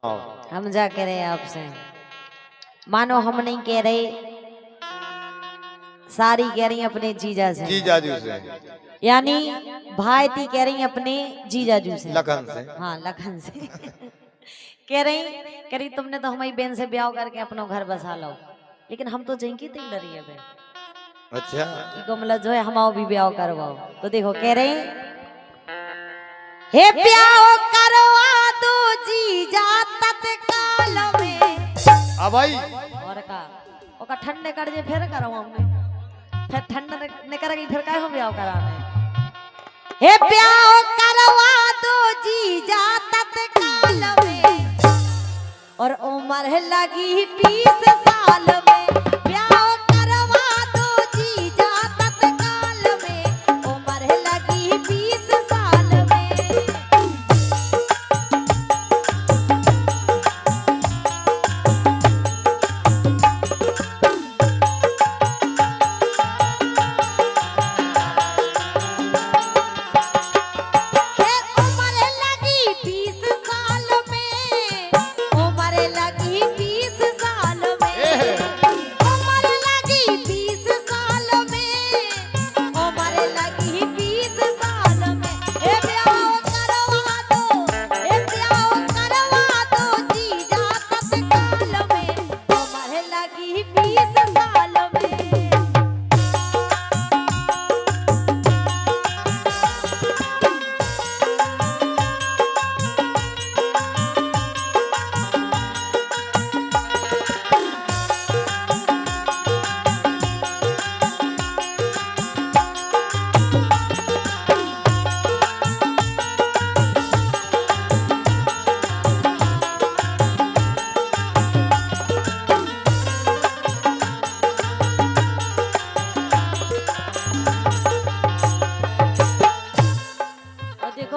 हम जा कह रहे हैं आपसे, मानो हम नहीं कह रहे, सारी कह रही अपने जीजा से, जीजाजू से, यानी भाईती कह रही अपने जीजाजू से, लखन से। हाँ लखन से कह रही तुमने तो हमारी बहन से ब्याह करके अपना घर बसा लो, लेकिन हम तो जिनकी तीन डरी है बहन। अच्छा इको मतलब जो है हमाओ भी ब्याह करवाओ। तो देखो कह रहे हे ब्याह करवा दो जीजा तत्काल में। अब भाई और का ओका ठंडे कर जे फिर कराओ हमने, फिर ठंडे ने करेगी फिर काहे हो ब्याह कराने। हे ब्याह करवा दो जीजा तत्काल में, और उम्र लगी 20 साल में। ब्याह करवा दो जीजा तत्काल में, उम्र लगी 20 साल में।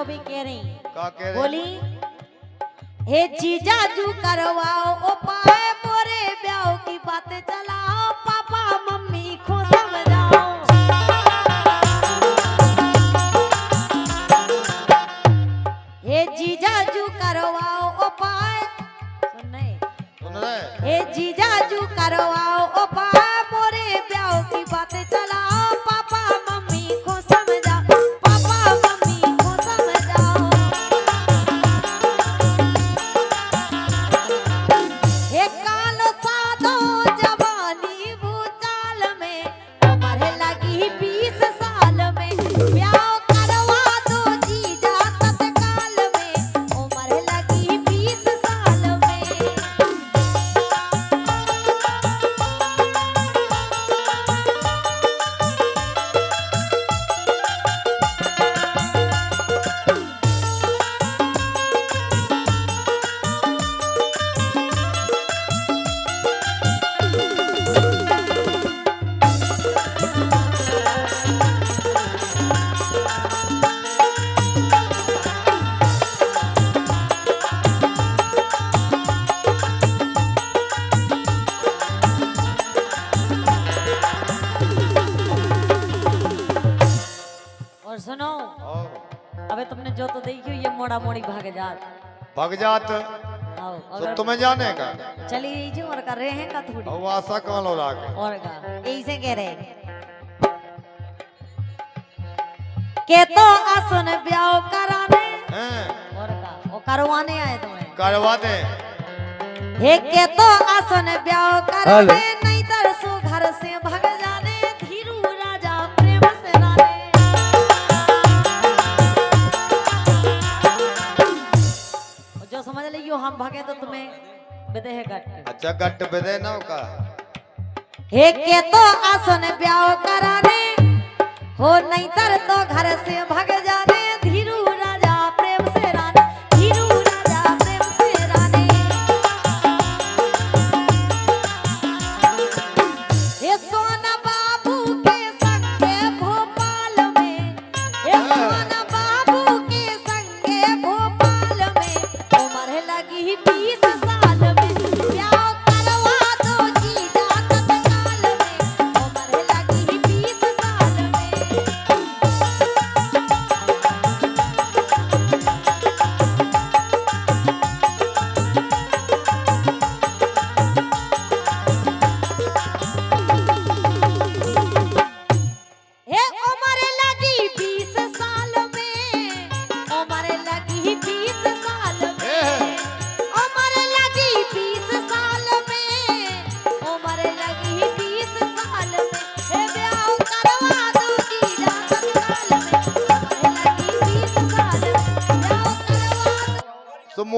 भी कह रही बोली हे जीजाजू करवाओ उपाय, मोरे ब्याह की बातें चलाओ, पापा मम्मी को समझाओ। हे जीजाजू करवाओ उपाय, सुन रहे हे जीजाजू करवाओ उपाय, मोरे ब्याह की बातें चलाओ, पापा मम्मी को समझाओ, पापा मम्मी को समझाओ। हे कालो साधो जवानी भूचाल में, उम्र लगी 20 साल में। ब्याह करवा दो जीजा तत्काल में, उम्र लगी 20 साल में। और सुनो, अबे तुमने जो तो देखी ये मोड़ा मोड़ी भाग जात आओ, तो तुम्हें जाने का चली जी और कर रहे हैं का थोड़ी अब आशा कौन हो रहा और का ऐसे कह रहे के तो आसन ब्याह कराने हैं और का वो करवाने आए तुम्हें करवा दे। हे के तो आसन ब्याह कराने, नहीं तरसो घर से भाग जाने, धीरू राजा प्रेम से राने। जो समझ लियो हम भागे तो तुम्हें बेदे है गट। अच्छा गट बेदे ना का हे के तो आसन ब्याह कराने, हो नहीं तर तो घर से भाग जाने, धीरू राजा प्रेम से राने, धीरू राजा प्रेम से राने। हे सोना बाबू के संगे भोपाल में, हे सोना बाबू के संगे भोपाल में, उम्र लगी 20 साल में। ब्याह करवा दो जीजा तत्काल में, उम्र लगी 20 साल में।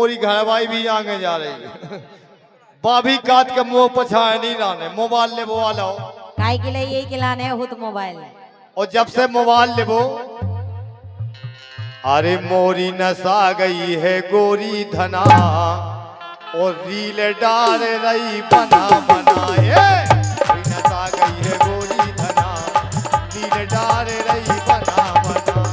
मोरी घरवाई भी आगे जा रही है। बाभी काट के मुंह पछाए नहीं लाने, मोबाइल ले वो वाला हो। काय के लिए यही खिलाने है हुत मोबाइल। और जब से मोबाइल ले वो, अरे मोरी नसा गई है गोरी धना और रील डाल रही बना बनाए। मोरी नसा गई है गोरी धना, रील डाल रही बना बना।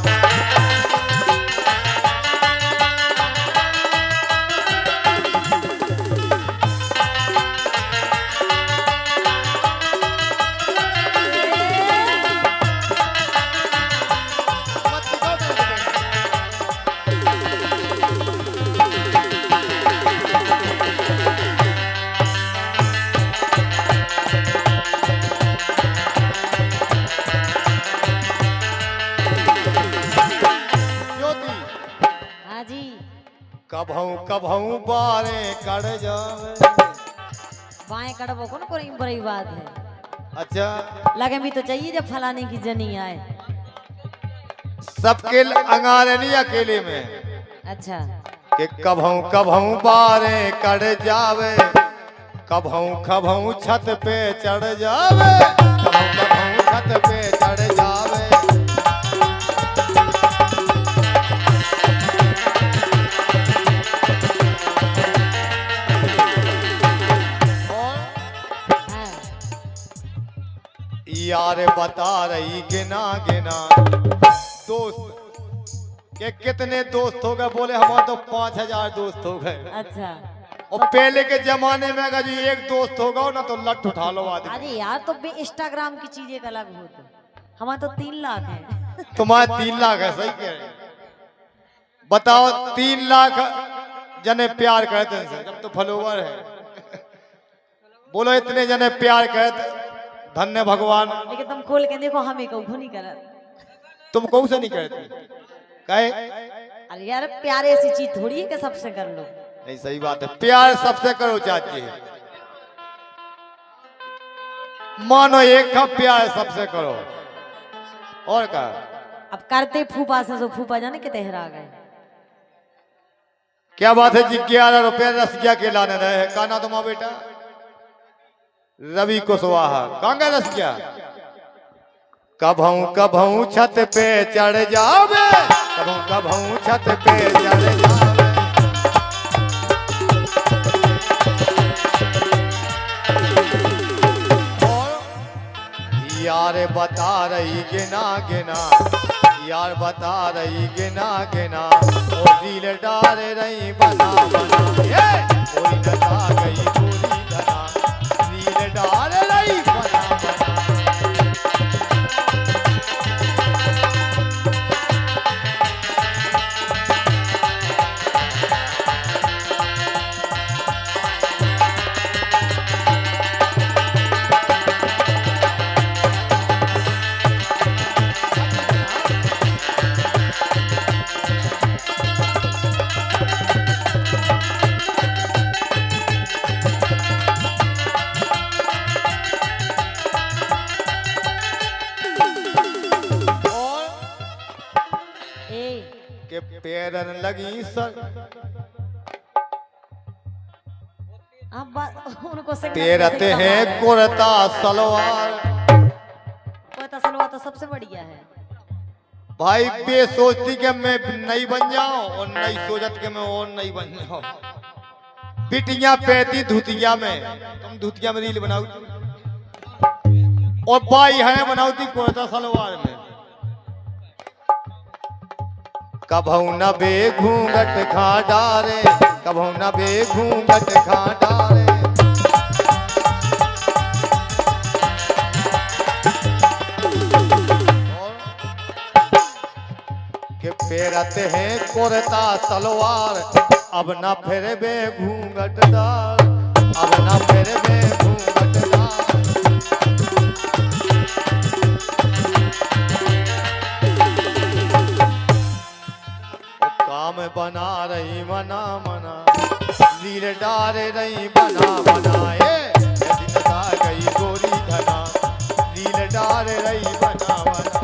हाँ जी। कभऊ बारे कड़ जावे। बाएं कड़बो को ना कोई बड़ी बात है। अच्छा, लगे भी तो चाहिए जब फलाने की जनी आए। सबके अंगारे नहीं अकेले में। अच्छा, कि कभऊ बारे कड़ जावे, कभऊ छत पे चढ़ जावे, कभऊ छत पे चढ़ जावे। हाँ। यार बता रही गिना गिना दोस्त के कितने दोस्त हो गए। बोले हमारे तो 5000 दोस्त हो गए। अच्छा, और पहले के जमाने में अगर जी एक दोस्त होगा ना तो लट उठा लो आदमी। अरे यार तो बे इंस्टाग्राम की चीजें एक अलग होती। हमारे तो 3 लाख है। तुम्हारे 3 लाख है, सही कह रहे। बताओ 3 लाख जने प्यार करते हैं, जब तो फॉलोवर है। बोलो इतने जने प्यार करते, धन्य भगवान। लेकिन तुम खोल के देखो हमें कहू नहीं करत। तुम कौन से नहीं करते कहे? अरे यार प्यार ऐसी चीज थोड़ी है कि सबसे कर लो। नहीं, सही बात है, प्यार सबसे करो चाची। मानो एक का प्यार सबसे करो। और क्या अब करते फूफा से तो फूफा जाने के तहरा गए। क्या बात है जी, 11 रुपए रसिया के लाने रहे हैं। काना तुम्हारा बेटा रवि कुशवाहा कहाँ गए रसिया? कभऊ छत पे चढ़ जावे, कभऊ छत पे चढ़ जावे। यार बता रही गिना गिना, यार बता रही गिना गिना और दिल डाल रही बना बना। कोई नसा गई पूरी धना, दिल डाल रही बना बना। के पैरन लगी सर, अब उनको पैरते हैं कुर्ता सलवार। कुर्ता सलवार तो सबसे बढ़िया है भाई। बे सोचती कि मैं नहीं बन जाऊं और नहीं सोचत कि मैं और नहीं बन जाऊं। बिटिया पैती धुतिया में, तुम धुतिया में रील बनाओ और बाई है बनाओती कुर्ता सलवार में। कभऊ न बे घूंघट खा डारे, कभऊ न बे घूंघट खा डारे। के पेरते हैं कुर्ता सलवार, अब न फिर बे घूंघट डार, अब न फिर बे घूंघट डार। काम बना रही मना मना, रील डाल रही बना बनाए। नसा गई गोरी धना, रील डाल रही बना बना।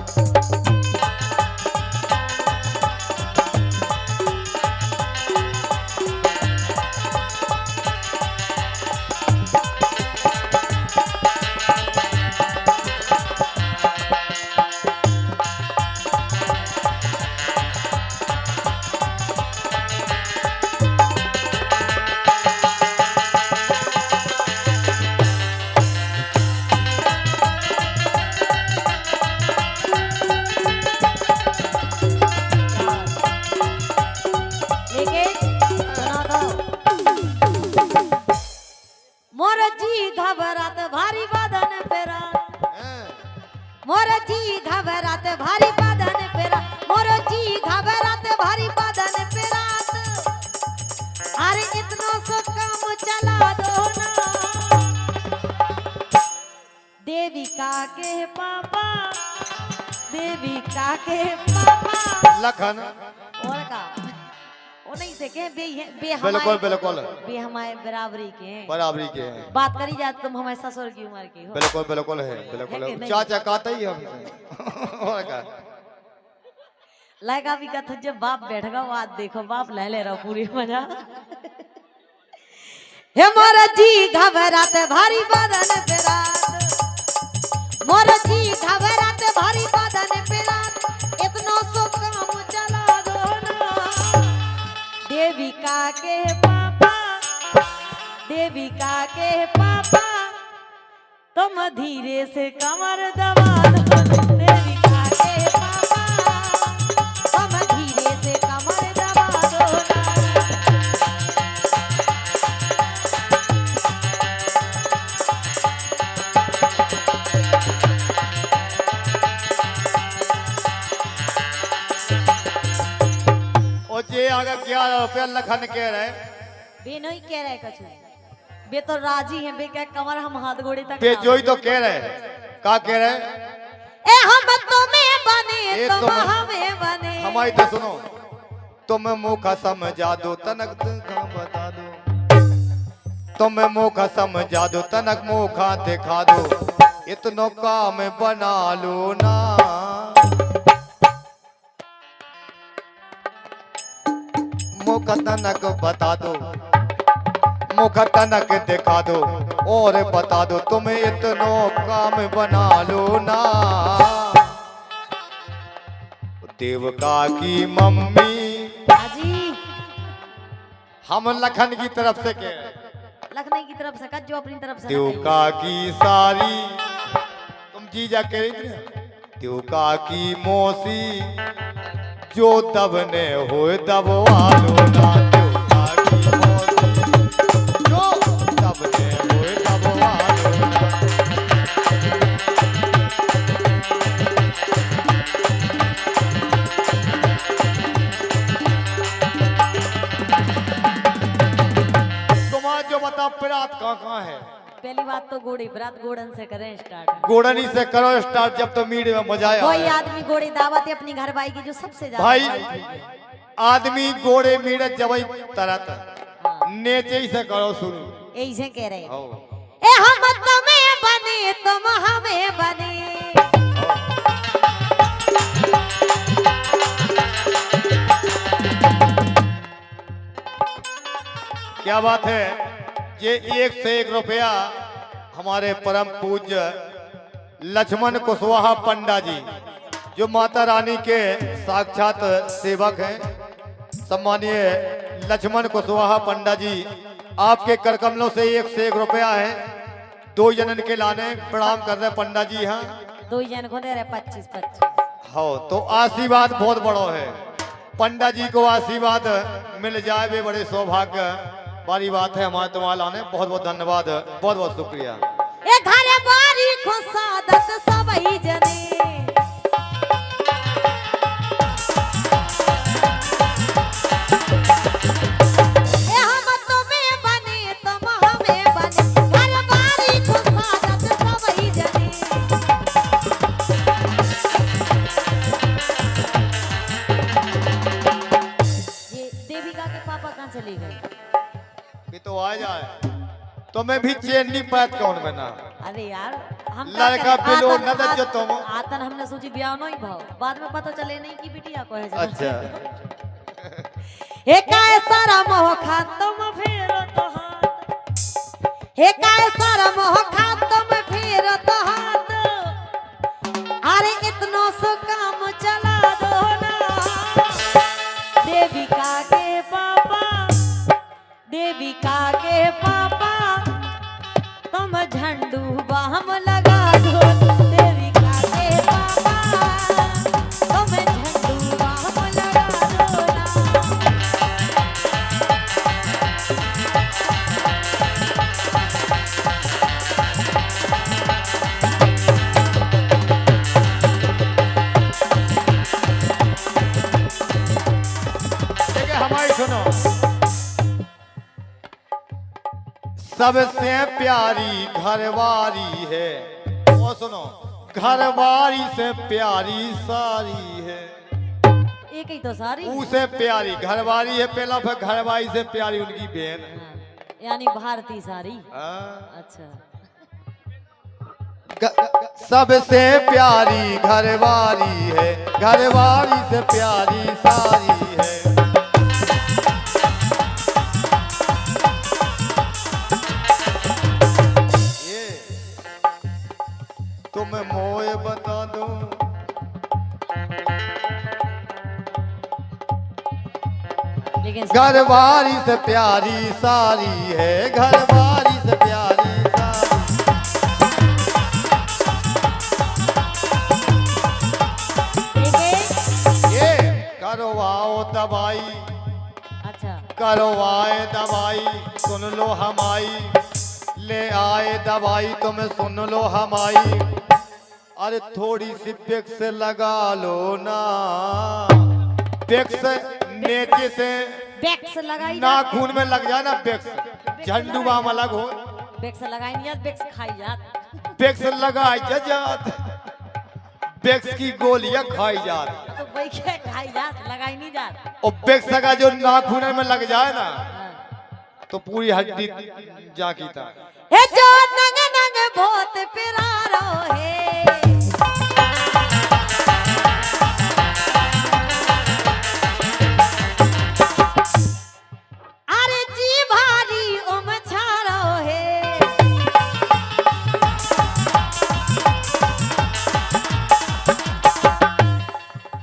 जी घबरात भारी बदन पे रात, मोरो जी घबरात भारी बदन पे रात। अरे इतना सो काम चला दो ना, देविका के पापा, देविका के पापा। लखन और का वो नहीं से के बे बिल्कुल बिल्कुल बे हमारे बराबरी के हैं। बराबरी के हैं। बात करी जाए तुम हमारे ससुर की उम्र की हो। बिल्कुल बिल्कुल है, बिल्कुल है कि है। नहीं? चाचा कहते ही हम और क्या लायका भी कथ जब बाप बैठगा वो आज देखो बाप ले रहा पूरी मजा। हे मोरा जी घबरात भारी बदन पे रात, मोरा जी घबरात भारी बदन पे रात। इतना सो काम चला दो ना, देविका के पापा, देविका के पापा। तुम धीरे से कमर दबा दो, देविका के पापा। तुम धीरे से कमर दबा दो ना। और जे आगे 11 रुपया लखन के रहे बे नहीं कह रहे कछु, बे तो राजी हैं, बे क्या कमर हम हाथ गोड़े तक बे जोई तो कह रहे का कह रहे ए हम तुम्हें बने ए तुम तुम- हमें बने। हमारी तो सुनो, तुम मुख समझा दो तनक तुम बता दो, तुम मुख समझा दो तनक मुखा दिखा दो, इतनो काम बना लो ना। मुख तनक बता दो, मुख तनक दिखा दो और बता दो, तुम इतनो काम बना लो ना। देवका की मम्मी राजी हम लखन की तरफ से कह रहे हैं। लखनऊ की तरफ से कच जो अपनी तरफ से देवका की सारी तुम जीजा कह रही थी ना? देवका की मौसी जो दबने होए दबवा लो ना। देवका की मौसी जो दबने होए दबवा लो ना। तुम्हारा जो बता पिरात कहाँ है? पहली बात तो गोड़ी बरात गोड़न से करें स्टार्ट। गोड़नी से करो स्टार्ट, जब तो मीड में मजा आया कोई है। आदमी गोड़ी दावत है अपनी घर भाई की जो सबसे ज्यादा भाई है। आदमी गोड़े मीड जबई तरत नेचे ही से करो शुरू। यही से कह रहे हैं आओ, ए हम तुम्हें बने तुम हमें बने। क्या बात है। ये 1 से 1 रुपया हमारे परम पूज्य लक्ष्मण कुशवाहा पंडा जी, जो माता रानी के साक्षात सेवक हैं, सम्मानीय लक्ष्मण कुशवाहा पंडा जी, आपके करकमलों से 1 से 1 रुपया है। 2 जनन के लाने प्रणाम कर रहे पंडा जी। हाँ दो जन को दे रहे 25-25। हो तो आशीर्वाद बहुत बड़ो है। पंडा जी को आशीर्वाद मिल जाए वे बड़े सौभाग्य वाली बात है। हमारे तुम्हारे लाने बहुत बहुत धन्यवाद, बहुत बहुत शुक्रिया। ए घरे बारी को सादत सबई जने। ए हम तुम्हें बने तुम हमें बने। घरे बारी को सादत सबई जने। ये देविका के पापा कहाँ चले गए? ये तो आ जाए, तुम्हें भी चैन नहीं पात कौन बना। अरे यार हम लड़का बिलो नदर जो तुम। आतन हमने सोची ब्याह नहीं भाव, बाद में पता चले नहीं की बिटिया को है। अच्छा हे काय सारा मोह खात तुम फेरो तो हाथ। हे काय सारा मोह खात तुम फेरो तो हाथ। अरे इतना सो काम चला दो ना, देविका के पापा, देविका के पापा। तुम झंडू बाम लगा दो, देविका के पापा। तुम झंडू बाम लगा दो ना। सबसे प्यारी घरवारी है। और सुनो, घरवारी से प्यारी सारी है। एक ही तो सारी उसे प्यारी घरवारी है पहला, फिर घरवारी से प्यारी उनकी बहन। यानी भारती सारी। अच्छा सबसे प्यारी घरवारी है, घरवारी से प्यारी सारी है। ये तुम मोए बता दो, लेकिन घरवारी से प्यारी सारी है, घरवारी से प्यारी सारी। ये करवाओ दवाई, अच्छा करवाए दवाई सुन लो हमारी, ले आए दवाई तुम सुन लो हमारी। अरे थोड़ी सी पेक्स लगा लो ना, पेक्स नेचे से बेक्स लगाई नाखून में लग जाए ना, पेक्स झंडू बाम अलग हो, बेक्स लगाई नहीं जात, बेक्स खाई जात। पेक्स लगाई जात, पेक्स की गोलियां खाई जात। तो वही क्या खाई जात, लगाई नहीं जात। और पेक्स का जो नाखून में लग जाए ना तो पूरी हड्डी जाकी था। हे जो नंग नंग बहुत प्यारो है, अरे जी भारी ओम छारो है।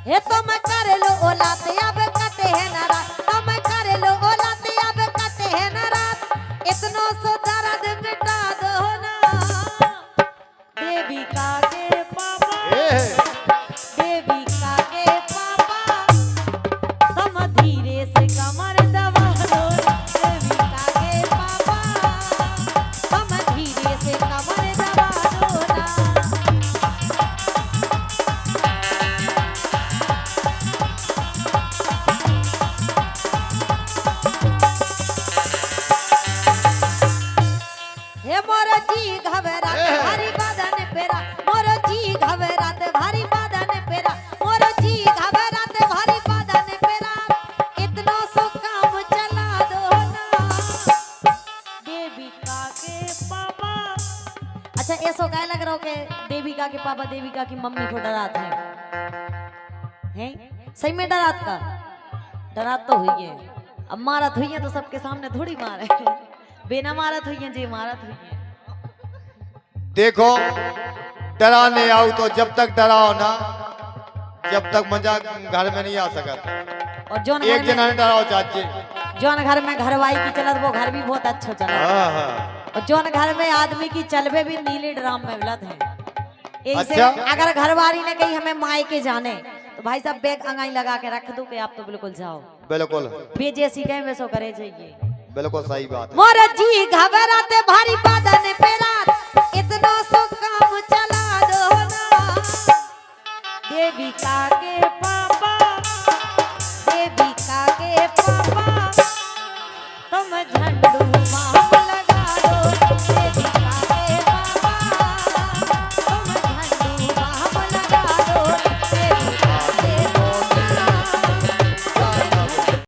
हे तुम कर लो ओलाते अब कटे है ना रात, तुम कर लो ओलाते अब कटे है ना रात, इतनो सो दर्द मिटा दो ना। देविका के पापा, देविका के पापा, तुम धीरे से कमर दबा दो। देविका के पापा, तुम धीरे से कमर दबा दो ना। हे मोर जी घबरात भारी बदन पेरा, मोर जी घबरात भारी बदन पेरा, मोर जी घबरात भारी बदन पेरा, इतना सो काम चला दो ना। देविका के पापा, अच्छा ऐसा क्या लग रहा हो कि देविका के पापा देविका की मम्मी को डराते हैं? सही में डरात का डरात तो हुई है, अब मारत हुई है तो सबके सामने थोड़ी मारे, बिना मारत हुई है जी मारत हुई है। देखो डराने आओ तो जब तक डराओ ना, जब तक मजा घर में नहीं आ सकता। और जोन एक जना डराओ चाचे, जोन घर में घरवाई की चलत वो घर भी बहुत अच्छा चला। और जोन घर में आदमी की चलवे भी नीले ड्राम में मिलत है। ऐसे अच्छा? अगर घरवाली ने कही हमें माई के जाने तो भाई साहब बैग अंगाई लगा के रख दो कि आप तो बिल्कुल जाओ, बिल्कुल बेजे सीखे वैसो करे चाहिए। बिल्कुल सही बात है। मोर जी घबराते भारी बदन पे रात, इतना सो काम चला दो ना। देविका